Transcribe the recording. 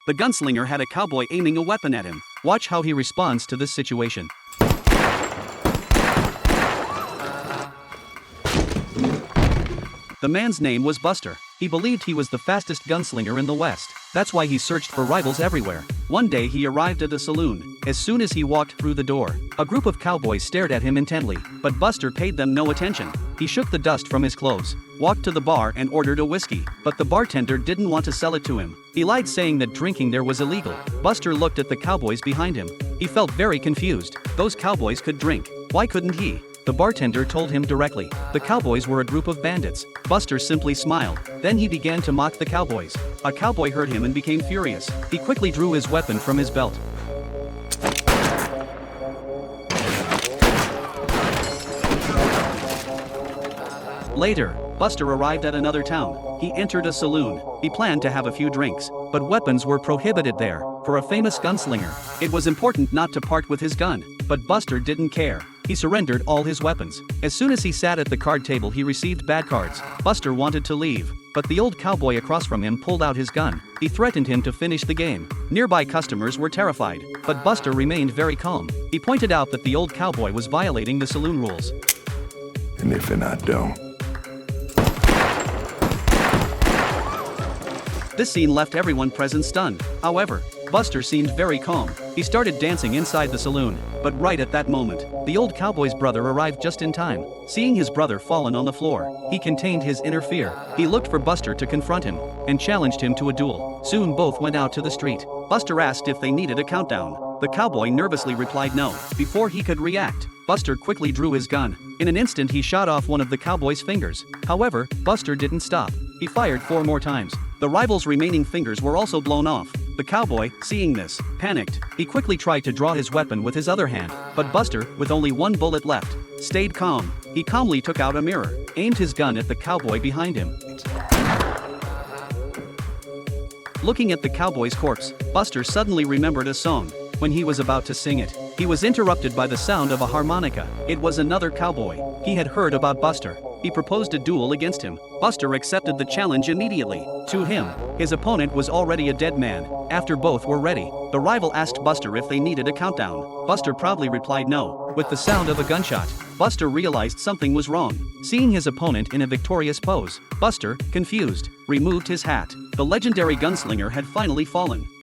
The gunslinger had a cowboy aiming a weapon at him. Watch how he responds to this situation. The man's name was Buster. He believed he was the fastest gunslinger in the West. That's why he searched for rivals everywhere. One day he arrived at a saloon. As soon as he walked through the door, a group of cowboys stared at him intently, but Buster paid them no attention. He shook the dust from his clothes, walked to the bar and ordered a whiskey, but the bartender didn't want to sell it to him. He lied, saying that drinking there was illegal. Buster looked at the cowboys behind him. He felt very confused. Those cowboys could drink. Why couldn't he? The bartender told him directly. The cowboys were a group of bandits. Buster simply smiled. Then he began to mock the cowboys. A cowboy heard him and became furious. He quickly drew his weapon from his belt. Later, Buster arrived at another town. He entered a saloon. He planned to have a few drinks, but weapons were prohibited there. For a famous gunslinger, it was important not to part with his gun, but Buster didn't care. He surrendered all his weapons. As soon as he sat at the card table, he received bad cards. Buster wanted to leave, but the old cowboy across from him pulled out his gun. He threatened him to finish the game. Nearby customers were terrified, but Buster remained very calm. He pointed out that the old cowboy was violating the saloon rules. And if I don't. This scene left everyone present stunned. However, Buster seemed very calm. He started dancing inside the saloon, but right at that moment, the old cowboy's brother arrived just in time. Seeing his brother fallen on the floor, he contained his inner fear. He looked for Buster to confront him and challenged him to a duel. Soon both went out to the street. Buster asked if they needed a countdown. The cowboy nervously replied no. Before he could react, Buster quickly drew his gun. In an instant he shot off one of the cowboy's fingers. However, Buster didn't stop. He fired 4 more times. The rival's remaining fingers were also blown off. The cowboy, seeing this, panicked. He quickly tried to draw his weapon with his other hand, but Buster, with only 1 bullet left, stayed calm. He calmly took out a mirror, aimed his gun at the cowboy behind him. Looking at the cowboy's corpse, Buster suddenly remembered a song. When he was about to sing it, he was interrupted by the sound of a harmonica. It was another cowboy. He had heard about Buster. He proposed a duel against him. Buster accepted the challenge immediately. To him, his opponent was already a dead man. After both were ready, the rival asked Buster if they needed a countdown. Buster proudly replied no. With the sound of a gunshot, Buster realized something was wrong. Seeing his opponent in a victorious pose, Buster, confused, removed his hat. The legendary gunslinger had finally fallen.